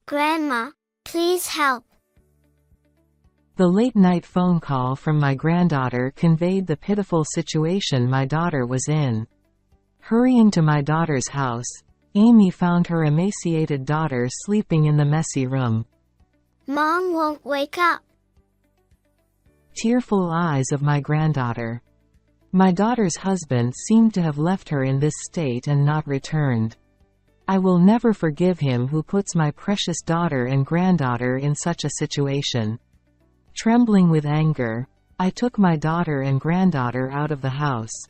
Grandma, please help. The late-night phone call from my granddaughter conveyed the pitiful situation my daughter was in. Hurrying to my daughter's house, Amy found her emaciated daughter sleeping in the messy room. Mom won't wake up. Tearful eyes of my granddaughter. My daughter's husband seemed to have left her in this state and not returned. I will never forgive him who puts my precious daughter and granddaughter in such a situation. Trembling with anger, I took my daughter and granddaughter out of the house.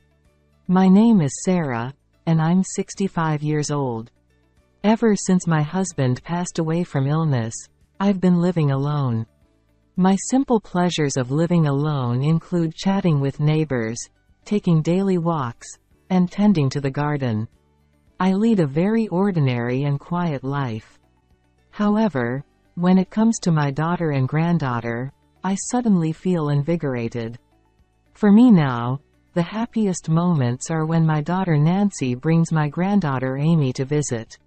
My name is Sarah, and I'm 65 years old. Ever since my husband passed away from illness, I've been living alone. My simple pleasures of living alone include chatting with neighbors, taking daily walks, and tending to the garden. I lead a very ordinary and quiet life. However, when it comes to my daughter and granddaughter, I suddenly feel invigorated. For me now, the happiest moments are when my daughter Nancy brings my granddaughter Amy to visit.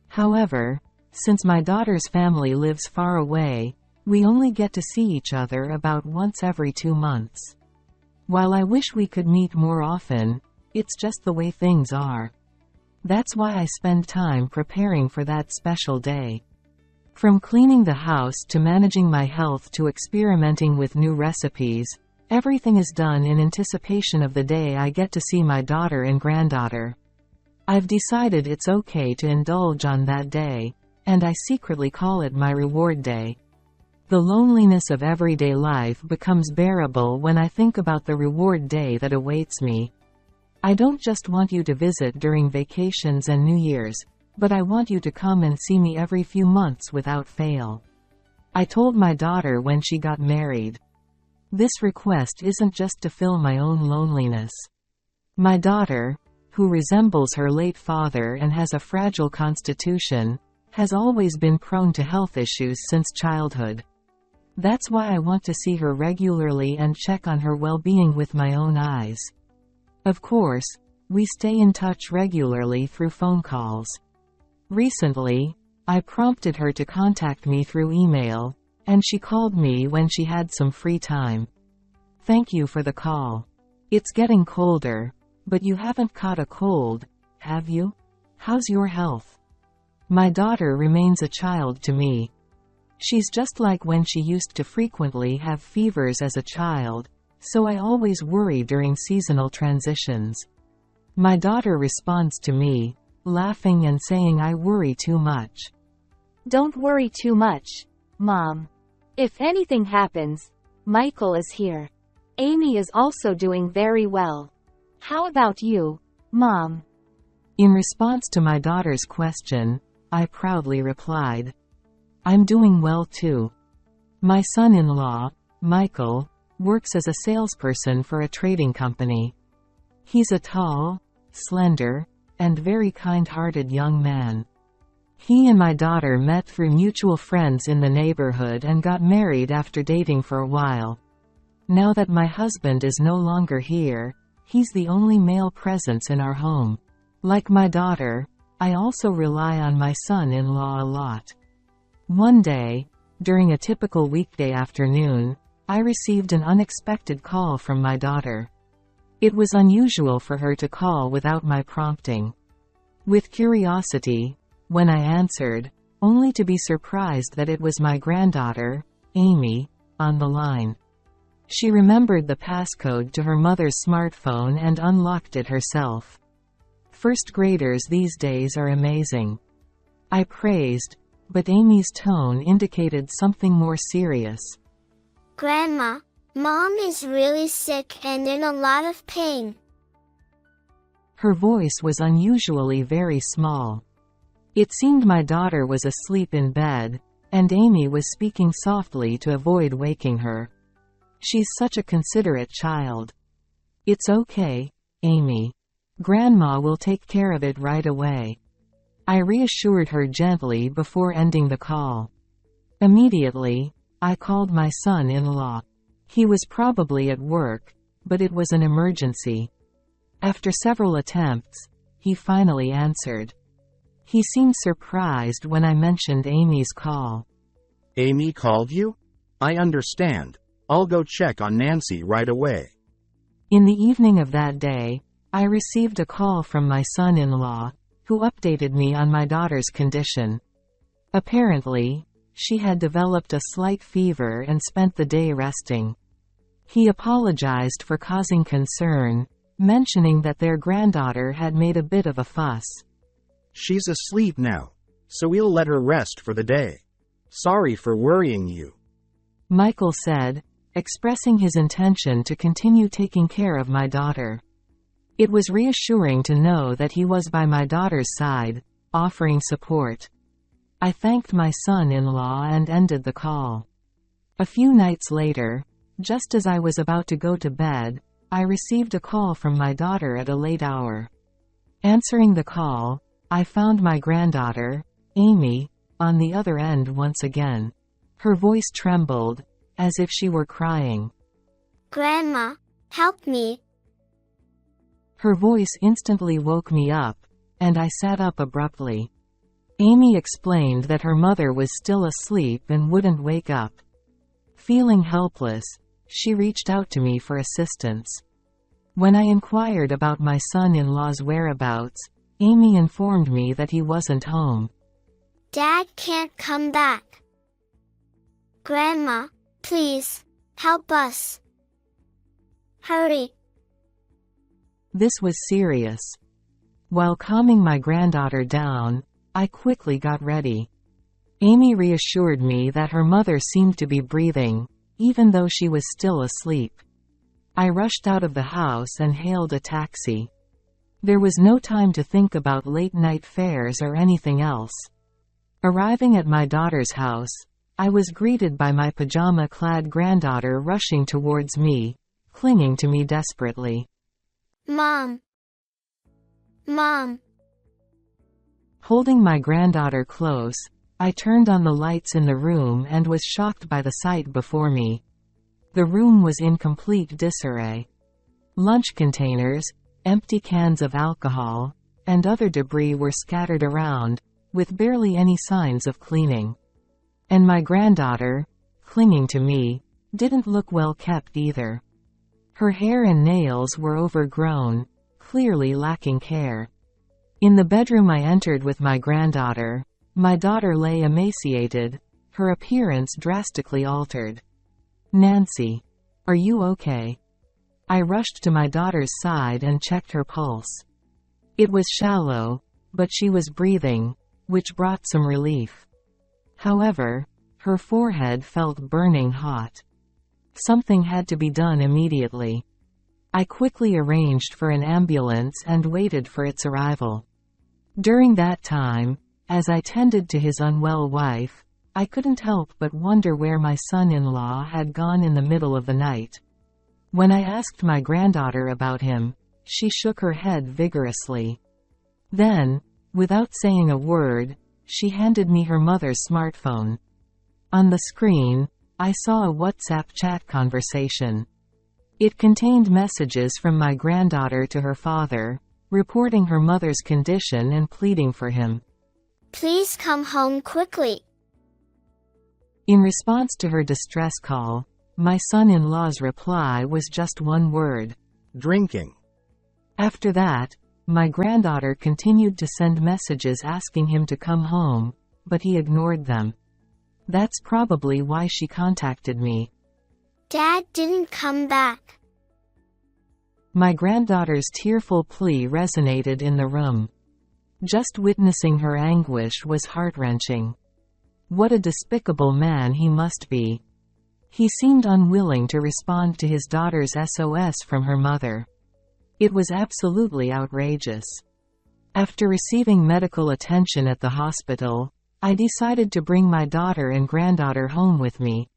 However, since my daughter's family lives far away, we only get to see each other about once every 2 months. While I wish we could meet more often, it's just the way things are. That's why I spend time preparing for that special day. From cleaning the house to managing my health to experimenting with new recipes, everything is done in anticipation of the day I get to see my daughter and granddaughter. I've decided it's okay to indulge on that day, and I secretly call it my reward day. The loneliness of everyday life becomes bearable when I think about the reward day that awaits me. I don't just want you to visit during vacations and New Year's, but I want you to come and see me every few months without fail. I told my daughter when she got married. This request isn't just to fill my own loneliness. My daughter, who resembles her late father and has a fragile constitution, has always been prone to health issues since childhood. That's why I want to see her regularly and check on her well-being with my own eyes. Of course, we stay in touch regularly through phone calls. Recently, I prompted her to contact me through email, and she called me when she had some free time. Thank you for the call. It's getting colder, but you haven't caught a cold, have you? How's your health? My daughter remains a child to me. She's just like when she used to frequently have fevers as a child, so I always worry during seasonal transitions. My daughter responds to me, laughing and saying I worry too much. Don't worry too much, Mom. If anything happens, Michael is here. Amy is also doing very well. How about you, Mom? In response to my daughter's question, I proudly replied, I'm doing well too. My son-in-law, Michael, works as a salesperson for a trading company. He's a tall, slender, and very kind-hearted young man. He and my daughter met through mutual friends in the neighborhood and got married after dating for a while. Now that my husband is no longer here, he's the only male presence in our home. Like my daughter, I also rely on my son-in-law a lot. One day, during a typical weekday afternoon, I received an unexpected call from my daughter. It was unusual for her to call without my prompting. With curiosity, when I answered, only to be surprised that it was my granddaughter, Amy, on the line. She remembered the passcode to her mother's smartphone and unlocked it herself. First graders these days are amazing. I praised, but Amy's tone indicated something more serious. Grandma, Mom is really sick and in a lot of pain. Her voice was unusually very small. It seemed my daughter was asleep in bed, and Amy was speaking softly to avoid waking her. She's such a considerate child. It's okay, Amy. Grandma will take care of it right away. I reassured her gently before ending the call. Immediately, I called my son-in-law. He was probably at work, but it was an emergency. After several attempts, he finally answered. He seemed surprised when I mentioned Amy's call. Amy called you? I understand. I'll go check on Nancy right away. In the evening of that day, I received a call from my son-in-law, who updated me on my daughter's condition. Apparently, she had developed a slight fever and spent the day resting. He apologized for causing concern, mentioning that their granddaughter had made a bit of a fuss. She's asleep now, so we'll let her rest for the day. Sorry for worrying you. Michael said, expressing his intention to continue taking care of my daughter. It was reassuring to know that he was by my daughter's side, offering support. I thanked my son-in-law and ended the call. A few nights later, just as I was about to go to bed, I received a call from my daughter at a late hour. Answering the call, I found my granddaughter, Amy, on the other end once again. Her voice trembled, as if she were crying. Grandma, help me. Her voice instantly woke me up, and I sat up abruptly. Amy explained that her mother was still asleep and wouldn't wake up. Feeling helpless, she reached out to me for assistance. When I inquired about my son-in-law's whereabouts, Amy informed me that he wasn't home. Dad can't come back. Grandma, please, help us. Hurry. This was serious. While calming my granddaughter down, I quickly got ready. Amy reassured me that her mother seemed to be breathing, even though she was still asleep. I rushed out of the house and hailed a taxi. There was no time to think about late-night fares or anything else. Arriving at my daughter's house, I was greeted by my pajama-clad granddaughter rushing towards me, clinging to me desperately. Mom. Mom. Holding my granddaughter close, I turned on the lights in the room and was shocked by the sight before me. The room was in complete disarray. Lunch containers, empty cans of alcohol, and other debris were scattered around, with barely any signs of cleaning. And my granddaughter, clinging to me, didn't look well kept either. Her hair and nails were overgrown, clearly lacking care. In the bedroom I entered with my granddaughter, my daughter lay emaciated, her appearance drastically altered. Nancy, are you okay? I rushed to my daughter's side and checked her pulse. It was shallow, but she was breathing, which brought some relief. However, her forehead felt burning hot. Something had to be done immediately. I quickly arranged for an ambulance and waited for its arrival. During that time, as I tended to his unwell wife, I couldn't help but wonder where my son-in-law had gone in the middle of the night. When I asked my granddaughter about him, she shook her head vigorously. Then, without saying a word, she handed me her mother's smartphone. On the screen, I saw a WhatsApp chat conversation. It contained messages from my granddaughter to her father, reporting her mother's condition and pleading for him. Please come home quickly. In response to her distress call, my son-in-law's reply was just one word: Drinking. After that, my granddaughter continued to send messages asking him to come home, but he ignored them. That's probably why she contacted me. Dad didn't come back. My granddaughter's tearful plea resonated in the room. Just witnessing her anguish was heart-wrenching. What a despicable man he must be. He seemed unwilling to respond to his daughter's SOS from her mother. It was absolutely outrageous. After receiving medical attention at the hospital, I decided to bring my daughter and granddaughter home with me.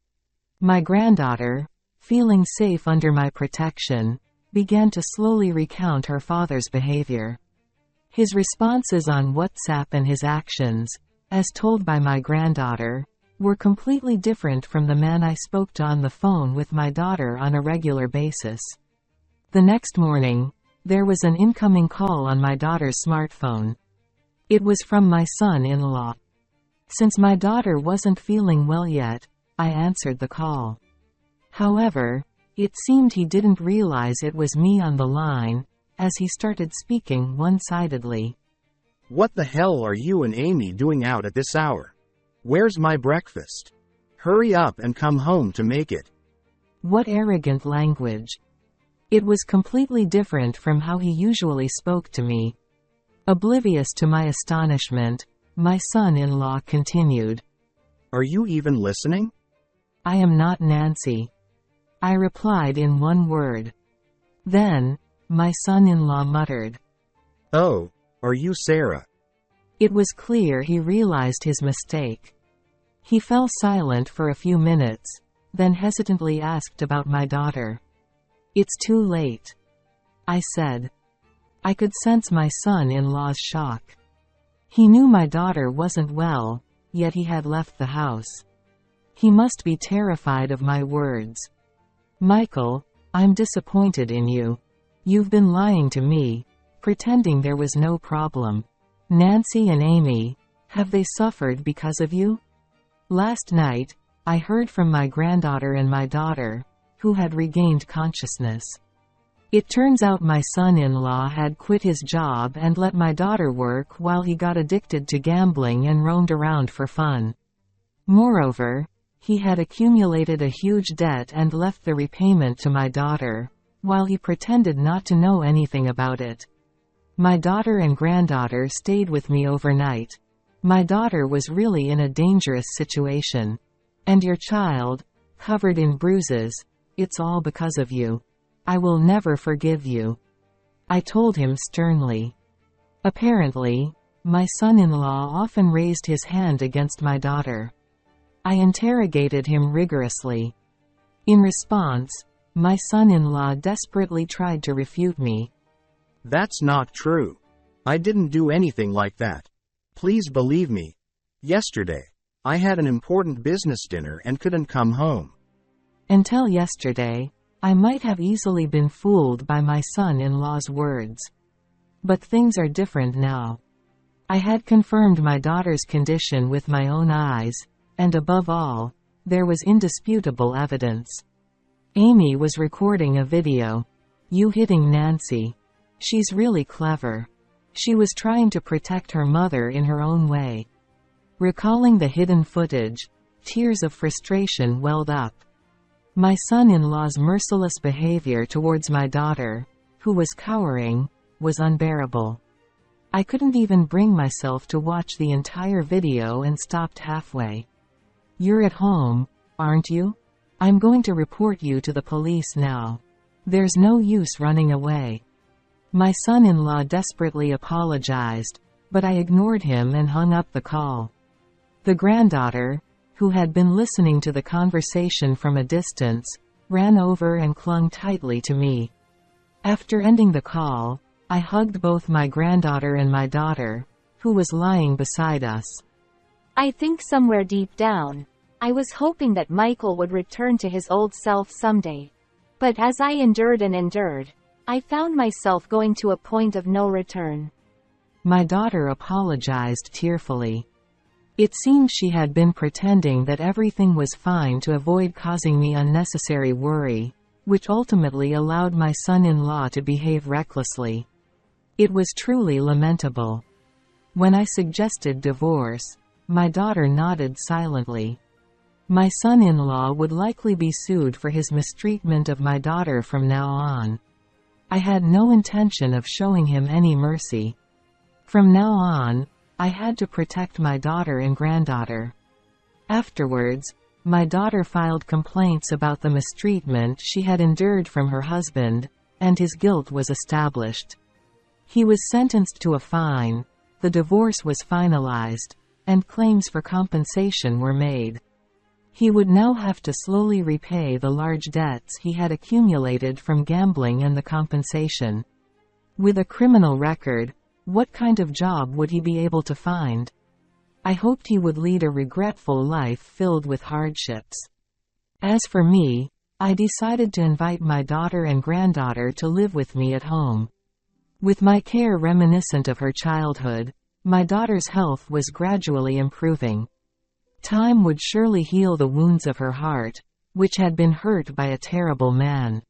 My granddaughter, feeling safe under my protection, began to slowly recount her father's behavior. His responses on WhatsApp and his actions, as told by my granddaughter, were completely different from the man I spoke to on the phone with my daughter on a regular basis. The next morning, there was an incoming call on my daughter's smartphone. It was from my son-in-law. Since my daughter wasn't feeling well yet, I answered the call. However, it seemed he didn't realize it was me on the line, as he started speaking one-sidedly. What the hell are you and Amy doing out at this hour? Where's my breakfast? Hurry up and come home to make it. What arrogant language. It was completely different from how he usually spoke to me. Oblivious to my astonishment, my son-in-law continued. Are you even listening? I am not Nancy. I replied in one word. Then, my son-in-law muttered. Oh, are you Sarah? It was clear he realized his mistake. He fell silent for a few minutes, then hesitantly asked about my daughter. It's too late, I said. I could sense my son-in-law's shock. He knew my daughter wasn't well, yet he had left the house. He must be terrified of my words. Michael, I'm disappointed in you. You've been lying to me, pretending there was no problem. Nancy and Amy, have they suffered because of you? Last night, I heard from my granddaughter and my daughter, who had regained consciousness. It turns out my son-in-law had quit his job and let my daughter work while he got addicted to gambling and roamed around for fun. Moreover, he had accumulated a huge debt and left the repayment to my daughter, while he pretended not to know anything about it. My daughter and granddaughter stayed with me overnight. My daughter was really in a dangerous situation. And your child, covered in bruises, it's all because of you. I will never forgive you, I told him sternly. Apparently, my son-in-law often raised his hand against my daughter. I interrogated him rigorously. In response, my son-in-law desperately tried to refute me. That's not true. I didn't do anything like that. Please believe me. Yesterday, I had an important business dinner and couldn't come home. Until yesterday, I might have easily been fooled by my son-in-law's words. But things are different now. I had confirmed my daughter's condition with my own eyes, and above all, there was indisputable evidence. Amy was recording a video. You hitting Nancy. She's really clever. She was trying to protect her mother in her own way. Recalling the hidden footage, tears of frustration welled up. My son-in-law's merciless behavior towards my daughter, who was cowering, was unbearable. I couldn't even bring myself to watch the entire video and stopped halfway. You're at home, aren't you? I'm going to report you to the police now. There's no use running away. My son-in-law desperately apologized, but I ignored him and hung up the call. The granddaughter, who had been listening to the conversation from a distance, ran over and clung tightly to me. After ending the call, I hugged both my granddaughter and my daughter, who was lying beside us. I think somewhere deep down, I was hoping that Michael would return to his old self someday. But as I endured and endured, I found myself going to a point of no return. My daughter apologized tearfully. It seemed she had been pretending that everything was fine to avoid causing me unnecessary worry, which ultimately allowed my son-in-law to behave recklessly. It was truly lamentable. When I suggested divorce, my daughter nodded silently. My son-in-law would likely be sued for his mistreatment of my daughter from now on. I had no intention of showing him any mercy. From now on, I had to protect my daughter and granddaughter. Afterwards, my daughter filed complaints about the mistreatment she had endured from her husband, and his guilt was established. He was sentenced to a fine, the divorce was finalized, and claims for compensation were made. He would now have to slowly repay the large debts he had accumulated from gambling and the compensation. With a criminal record, what kind of job would he be able to find? I hoped he would lead a regretful life filled with hardships. As for me, I decided to invite my daughter and granddaughter to live with me at home. With my care reminiscent of her childhood, My daughter's health was gradually improving. Time would surely heal the wounds of her heart, which had been hurt by a terrible man.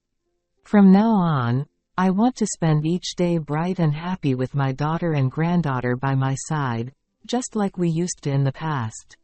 From now on, I want to spend each day bright and happy with my daughter and granddaughter by my side, just like we used to in the past.